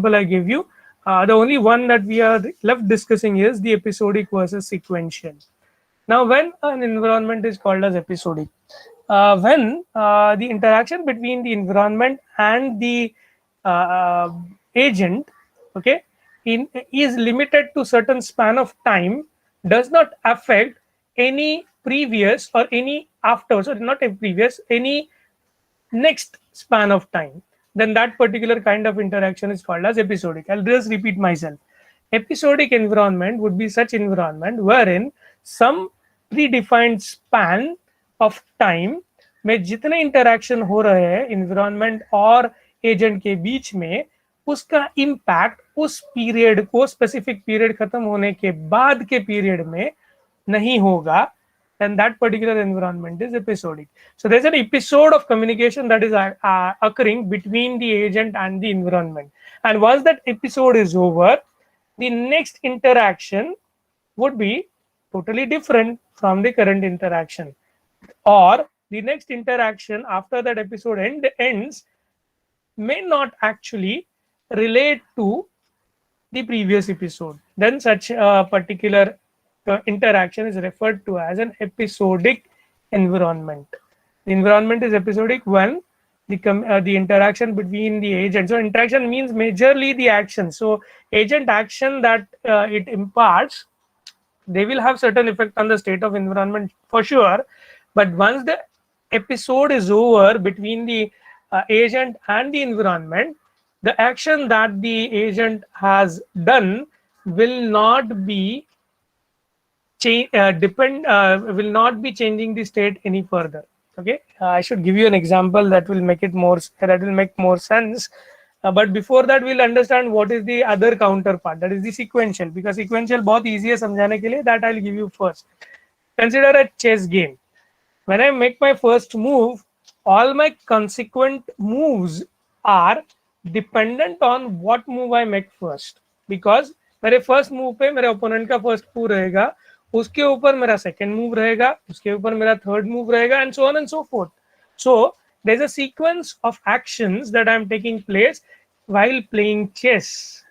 I gave you. The only one that we are left discussing is the episodic versus sequential. Now, when an environment is called as episodic, when the interaction between the environment and the uh, agent, okay, is limited to certain span of time, does not affect any previous or any after, so not a previous, any next span of time, then that particular kind of interaction is called as episodic. I'll just repeat myself. Episodic environment would be such environment wherein some predefined span of time में जितने interaction हो रहे हैं environment और agent के बीच में, उसका impact उस पीरियड को, स्पेसिफिक पीरियड खत्म होने के बाद के पीरियड में नहीं होगा, and that particular environment is episodic. So there's an episode of communication that is occurring between the agent and the environment, and once that episode is over, the next interaction would be totally different from the current interaction, or the next interaction after that episode ends may not actually relate to the previous episode. Then such a particular interaction is referred to as an episodic environment. The environment is episodic when the interaction between the agent. So interaction means majorly the action. So agent action that it imparts, they will have certain effect on the state of environment for sure. But once the episode is over between the agent and the environment, the action that the agent has done will not be will not be changing the state any further. Okay, I should give you an example that will make more sense. But before that, we'll understand what is the other counterpart, that is the sequential, because sequential बहुत easy है समझाने के लिए. That I'll give you first. Consider a chess game. When I make my first move, all my consequent moves are dependent on what move I make first, because मेरे first move पे मेरे opponent का first move रहेगा, उसके ऊपर मेरा second move रहेगा, उसके ऊपर मेरा थर्ड मूव रहेगा, and so on and so fourth. So there's a sequence of actions that I'm taking place while playing chess.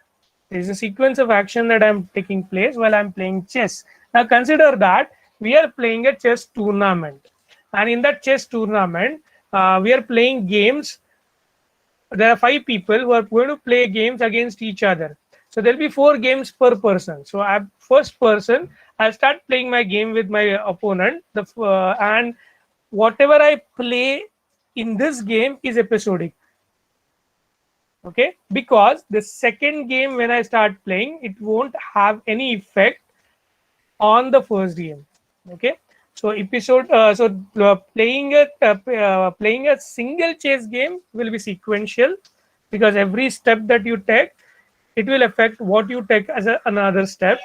There's a sequence of action that I'm taking place while I'm playing chess. Now consider that we are playing a chess tournament, and in that chess tournament we are playing games. There are 5 people who are going to play games against each other. So there'll be 4 games per person. So I'm first person, I'll start playing my game with my opponent. And whatever I play in this game is episodic. Okay, because the second game when I start playing, it won't have any effect on the first game. Okay, so playing a single chess game will be sequential, because every step that you take, it will affect what you take as another step.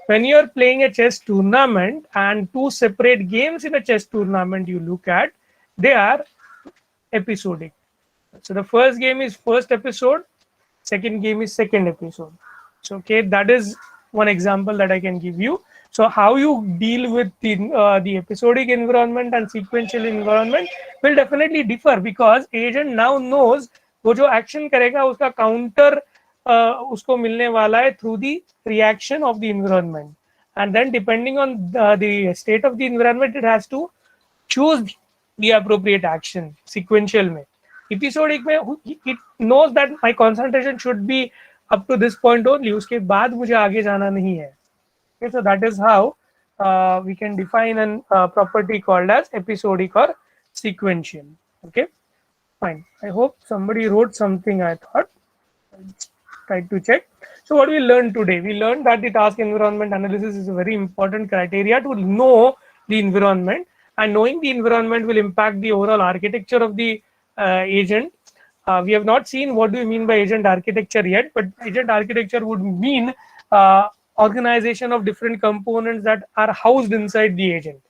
When you are playing a chess tournament and 2 separate games in a chess tournament you look at, they are episodic. So the first game is first episode, second game is second episode. So okay, that is one example that I can give you. So how you deal with the episodic environment and sequential environment will definitely differ, because agent now knows वो जो action करेगा उसका counter उसको मिलने वाला है through the reaction of the environment, and then depending on the state of the environment, it has to choose the appropriate action. Sequential में, episodic में, it knows that my concentration should be up to this point only, उसके बाद मुझे आगे जाना नहीं है. Okay, so that is how we can define a property called as episodic or sequential. Okay, fine. I hope somebody wrote something. I thought. Try to check. So what we learned today? We learned that the task environment analysis is a very important criteria to know the environment, and knowing the environment will impact the overall architecture of the agent. We have not seen what do you mean by agent architecture yet, but agent architecture would mean organization of different components that are housed inside the agent.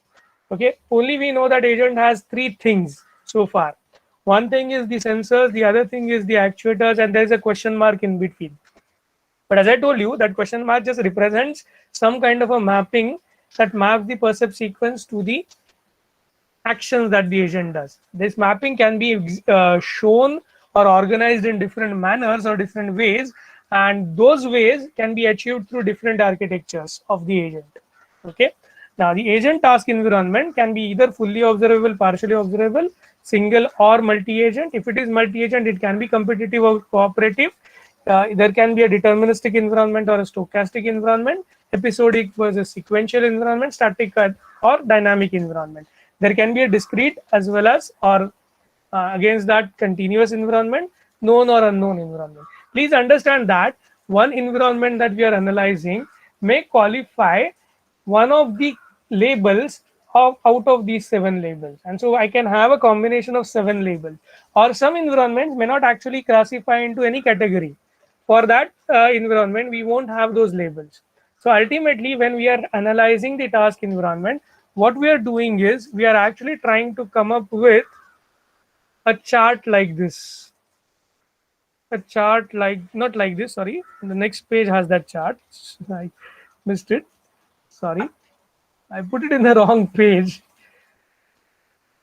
Okay, only we know that agent has 3 things so far. One thing is the sensors, the other thing is the actuators, and there is a question mark in between. But as I told you, that question mark just represents some kind of a mapping that maps the percept sequence to the actions that the agent does. This mapping can be shown or organized in different manners or different ways, and those ways can be achieved through different architectures of the agent. Okay. Now the agent task environment can be either fully observable, partially observable, single or multi-agent. If it is multi-agent, it can be competitive or cooperative. There can be a deterministic environment or a stochastic environment, episodic versus sequential environment, static or dynamic environment. There can be a discrete as well as, or against that, continuous environment, known or unknown environment. Please understand that one environment that we are analyzing may qualify one of the labels of out of these 7 labels, and so I can have a combination of 7 labels, or some environments may not actually classify into any category. For that environment we won't have those labels. So ultimately, when we are analyzing the task environment, what we are doing is we are actually trying to come up with a chart like this. A chart like, not like this, sorry, the next page has that chart. I missed it, sorry, I put it in the wrong page.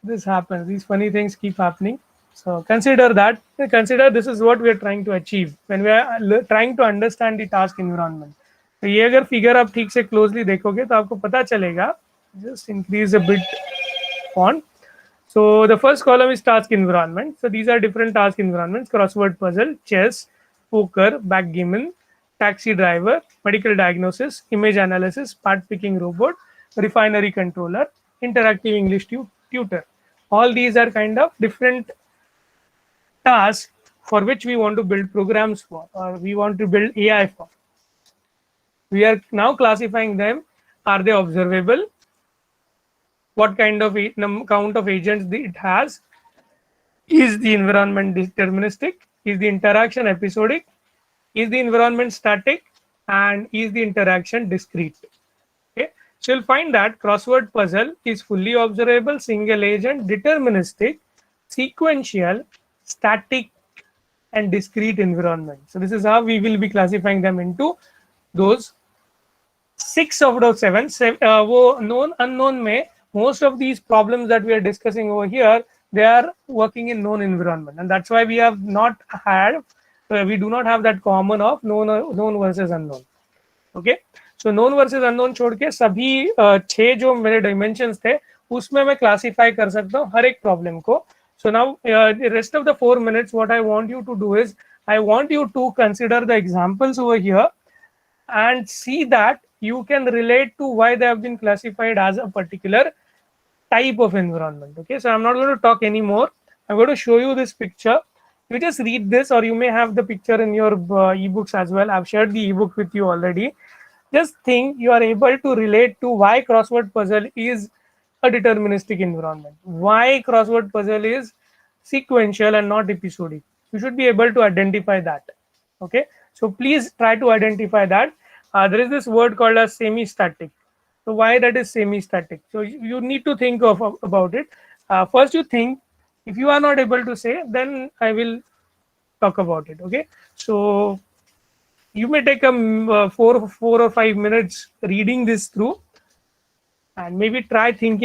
This happens, these funny things keep happening. So consider that, consider this is what we are trying to achieve when we are trying to understand the task environment. तो ये अगर figure आप ठीक से closely देखोगे तो आपको पता चलेगा. Just increase a bit font. So the first column is task environment. So these are different task environments: crossword puzzle, chess, poker, backgammon, taxi driver, medical diagnosis, image analysis, part picking robot, refinery controller, interactive English tutor. All these are kind of different tasks for which we want to build programs for, or we want to build AI for. We are now classifying them. Are they observable? What kind of count of agents it has? Is the environment deterministic? Is the interaction episodic? Is the environment static? And is the interaction discrete? Okay, so you'll find that crossword puzzle is fully observable, single agent, deterministic, sequential, static, and discrete environment. So this is how we will be classifying them into those 6 out of 7. वो known unknown में most of these problems that we are discussing over here, they are working in known environment, and that's why we have not had we do not have that common of known versus unknown. Okay, so known versus unknown छोड़ के सभी 6 जो मेरे dimensions थे उसमें मैं classify कर सकता हूँ हर एक प्रॉब्लम को. So now rest of the 4 minutes what I want you to do is I want you to consider the examples over here and see that you can relate to why they have been classified as a particular type of environment. Okay, so I'm not going to talk anymore. I'm going to show you this picture. You just read this, or you may have the picture in your ebooks as well. I've shared the ebook with you already. Just think you are able to relate to why crossword puzzle is a deterministic environment, why crossword puzzle is sequential and not episodic. You should be able to identify that. Okay, so please try to identify that. There is this word called as semi-static. So why that is semi-static? So you need to think of about it. First you think. If you are not able to say, then I will talk about it. Okay, so you may take a 4 or 5 minutes reading this through and maybe try thinking